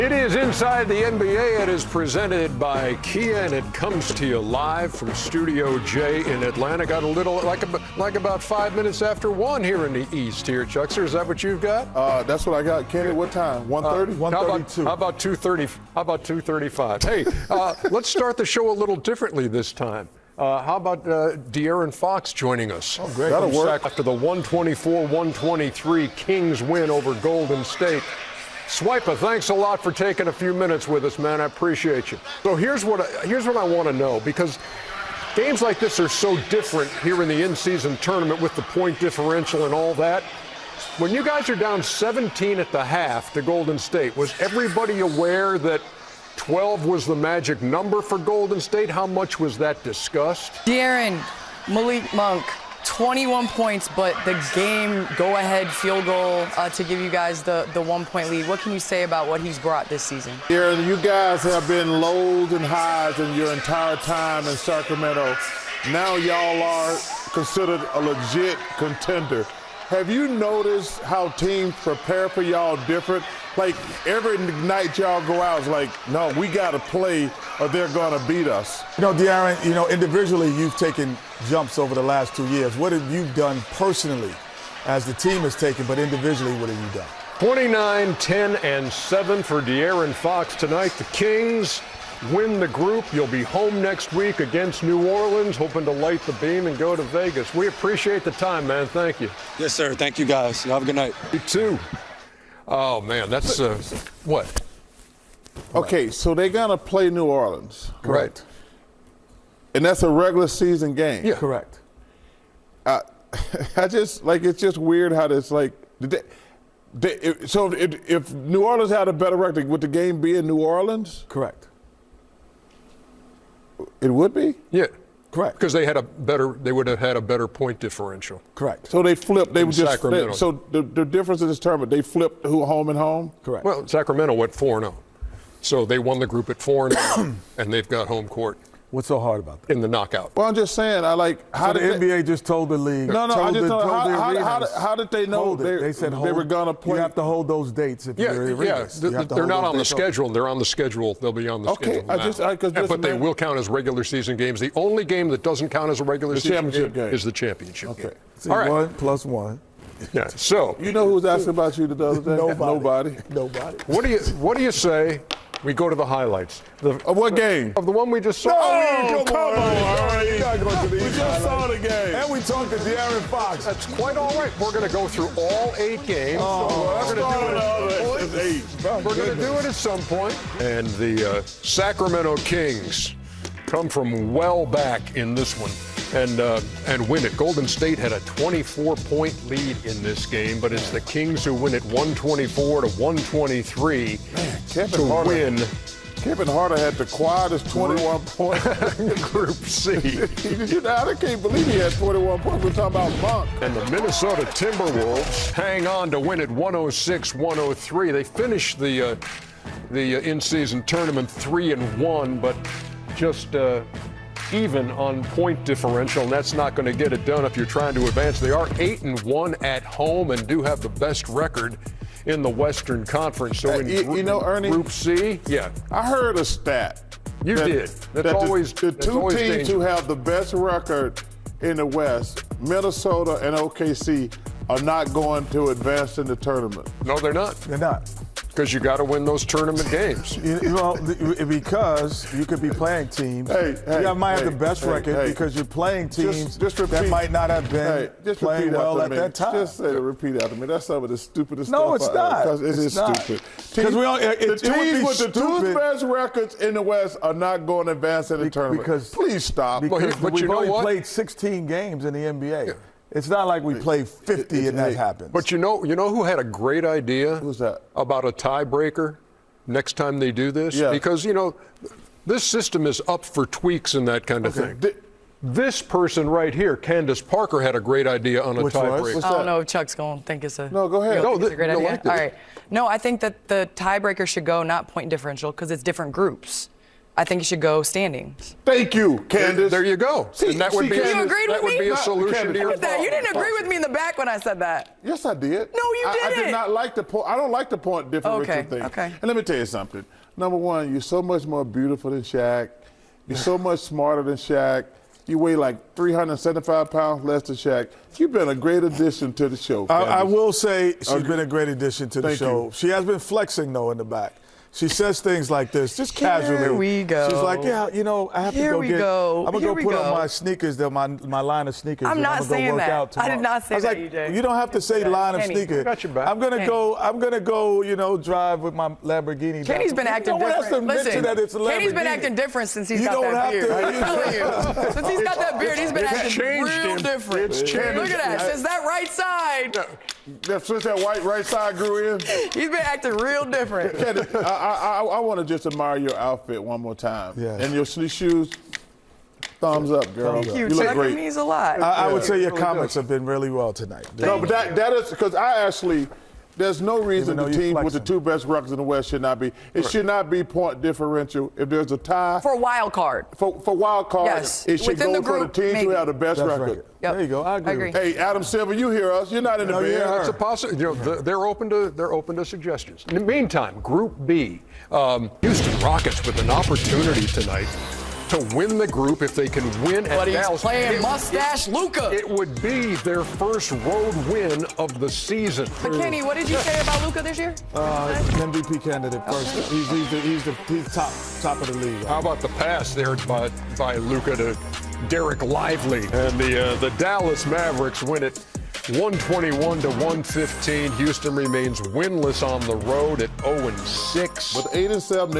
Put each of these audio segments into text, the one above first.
It is Inside the NBA. It is presented by Kia, and it comes to you live from Studio J in Atlanta. Got a little, like about 5 minutes after 1 here in the East here, Chuckster. Is that what you've got? That's what I got. Kenny, what time? 1:30? 1:32. How about 2:30? How about 2:35? Hey, let's start the show a little differently this time. How about De'Aaron Fox joining us? Oh, great. That'll work. After the 124-123 Kings win over Golden State. Swiper, thanks a lot for taking a few minutes with us, man. I appreciate you. So here's what I want to know, because games like this are so different here in the in-season tournament with the point differential and all that. When you guys are down 17 at the half to Golden State, was everybody aware that 12 was the magic number for Golden State? How much was that discussed? De'Aaron, Malik Monk, 21 points, but the game go-ahead field goal to give you guys the 1-point lead. What can you say about what he's brought this season? Aaron, you guys have been lows and highs in your entire time in Sacramento. Now y'all are considered a legit contender. Have you noticed how teams prepare for y'all different? Like, every night y'all go out, it's like, no, we got to play or they're going to beat us. You know, De'Aaron, individually you've taken jumps over the last 2 years. What have you done personally as the team has taken, but individually, what have you done? 29, 10, and 7 for De'Aaron Fox tonight. The Kings win the group. You'll be home next week against New Orleans, hoping to light the beam and go to Vegas. We appreciate the time, man. Thank you. Yes, sir. Thank you, guys. You have a good night. You too. Oh, man, that's what? Okay, so they're going to play New Orleans. Correct. And that's a regular season game. Yeah. Correct. It's just weird how it's like, so if New Orleans had a better record, would the game be in New Orleans? Correct. It would be? Yeah. Correct. Because they would have had a better point differential. Correct. So they flipped. They In were just Sacramento. so the difference in this tournament, they flipped who home and home. Correct. Well, Sacramento went 4-0. So they won the group at 4-0, and they've got home court What's so hard about that? in the knockout. Well, I'm just saying, how So the NBA just told the league. No, I just told know the arenas, how did they know hold it. They said they were going to play? You have to hold those dates if you're Yeah. arenas. You have to They're hold not those on the dates schedule. They're on the schedule. They'll be on the schedule. Okay, but they will count as regular season games. The only game that doesn't count as a regular season game is the championship game. See, All right. 1 + 1. Yeah. So You know who was asking about you the other day? Nobody. what do you say? We go to the highlights. Of what game? Of the one we just saw. Oh, come on. Ernie. You gotta go to We these just saw highlights. the game. And we talked to De'Aaron Fox. That's quite all right. We're going to go through all 8 games. We're going to do it at some point. And the Sacramento Kings come from well back in this one and win it. Golden State had a 24-point lead in this game, but it's the Kings who win it 124-123 to win Kevin Harter had the quietest 21 points. Group C. I can't believe he had 21 points. We're talking about Monk. And the Minnesota Timberwolves hang on to win it 106-103. They finished the in-season tournament 3-1, but just even on point differential, and that's not going to get it done if you're trying to advance. They are 8-1 at home and do have the best record in the Western Conference. So in Ernie, Group C, yeah. I heard a stat. You did. That's always the two always teams dangerous. who have the best record in the West, Minnesota and OKC, are not going to advance in the tournament. No, they're not. They're not. Because you got to win those tournament games. Because you could be playing teams. You might have the best record because you're playing teams that might not have been playing well at that time. Just repeat after me. That's some of the stupidest stuff. No, it's not. Because it is stupid. Because the teams with the two best records in the West are not going to advance in the tournament. Please stop. Because but we've you know only what? played 16 games in the NBA. Yeah. It's not like we play 50 and that happens. But you know who had a great idea? Who's that? About a tiebreaker next time they do this? Yeah. Because, this system is up for tweaks and that kind of thing. This person right here, Candace Parker, had a great idea on a tiebreaker. I don't know if Chuck's going to think it's a No, go ahead. No, it's a great idea. All right. No, I think that the tiebreaker should go not point differential because it's different groups. I think you should go standings. Thank you, Candace. There you go. See, and that would be You agreed with me? a solution to your Look at that. You didn't agree problem. with me in the back when I said that. Yes, I did. No, you I didn't. did not like the point. I don't like the point differential thing. Okay. And let me tell you something. Number one, you're so much more beautiful than Shaq. You're so much smarter than Shaq. You weigh like 375 pounds less than Shaq. You've been a great addition to the show. I will say she's been a great addition to the show. You. She has been flexing, though, in the back. She says things like this, just casually. Here we go. She's like, yeah, you know, I have to go get. I'm gonna go put on my sneakers, my line of sneakers. I'm not saying that. I did not say that, EJ. You don't have to say line of sneakers. Got your back. I'm gonna go, you know, drive with my Lamborghini. Kenny's been acting different. Listen, Kenny's been acting different since he's got that beard. I'm telling you. Since he's got that beard, he's been acting real different. It's changed. Look at that. Since that right side. Since that right side grew in. He's been acting real different. Candace, I want to just admire your outfit one more time. Yeah. And your shoes, thumbs up, girl. Thank you. You look That great. means a lot. I would say your comments have been really well tonight. No, but that is because there's no reason the team with the two best records in the West should not be. It should not be point differential. If there's a tie. For wild card. For wild card, yes. it should Within go the for the group, teams who maybe. have the best record. Yep. There you go. I agree. Hey, Adam Silver, you hear us. You're not in the bed. It's a possibility. You know, they're open to suggestions. In the meantime, Group B, Houston Rockets with an opportunity tonight to win the group if they can win at But he's Dallas. playing mustache Luka. It would be their first road win of the season. But Kenny, what did you say about Luka this year? MVP candidate first. He's top of the league. How about the pass there by Luka to Derek Lively? And the Dallas Mavericks win it 121 to 115. Houston remains winless on the road at 0-6. With 8 and 7,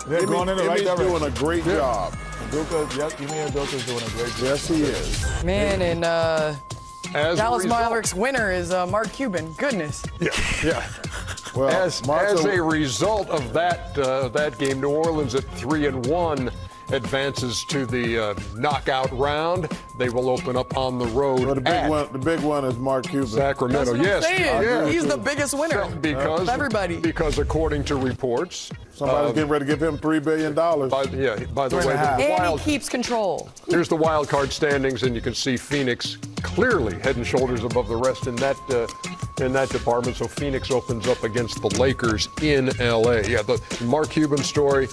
They're going in the right direction. doing a great job. Udoka's doing a great job. Yes, he is. Man, and Dallas Mavericks winner is Mark Cuban. Goodness. Yeah. Well, as a result of that game, New Orleans at 3-1 advances to the knockout round. They will open up on the road. Well, the big one is Mark Cuban. Sacramento. That's what I'm saying. Yeah. He's the biggest winner. Because everybody. Because according to reports, somebody's getting ready to give him $3 billion. By the way, and he keeps control. Here's the wild card standings, and you can see Phoenix clearly head and shoulders above the rest in that department. So Phoenix opens up against the Lakers in LA. Yeah, the Mark Cuban story.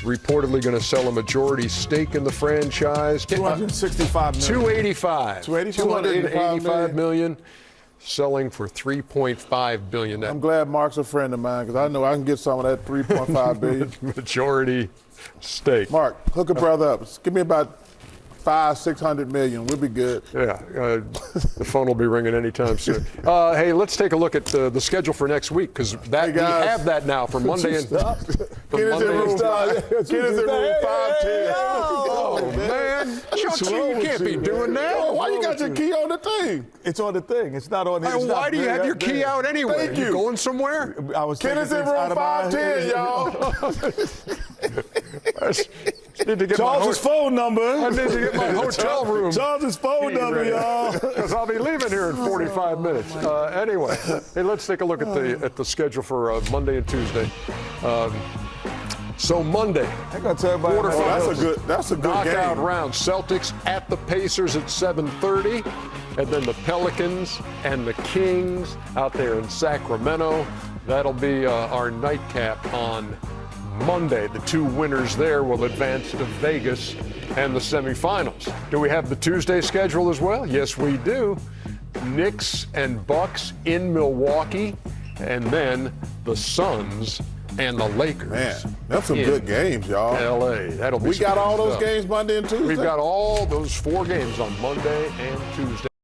Reportedly going to sell a majority stake in the franchise. $265 million. $285 million. Selling for $3.5 billion. I'm glad Mark's a friend of mine because I know I can get some of that $3.5 billion. Majority stake. Mark, hook a brother up. Give me about $500-600 million. We'll be good. Yeah, the phone will be ringing anytime soon. Hey, let's take a look at the schedule for next week because we have that now for Monday and Get us in room 510. Oh man, you can't be doing that. Oh, why you got your key on the thing? It's on the thing. It's not on here. Why do you have your key out anyway? Thank you. Going somewhere? I was Get us in room 510, y'all. Need to get Charles's phone number. I need to get my hotel room. Charles's phone number, y'all. Because I'll be leaving here in 45 minutes. Anyway, hey, let's take a look at the schedule for Monday and Tuesday. So Monday, I gotta tell everybody. That's a good knockout game. round. Celtics at the Pacers at 7:30, and then the Pelicans and the Kings out there in Sacramento. That'll be our nightcap on Monday. The two winners there will advance to Vegas and the semifinals. Do we have the Tuesday schedule as well? Yes, we do. Knicks and Bucks in Milwaukee, and then the Suns and the Lakers. Man, that's some good games, y'all. LA. That'll be. We got all those games Monday and Tuesday. We've got all those 4 games on Monday and Tuesday.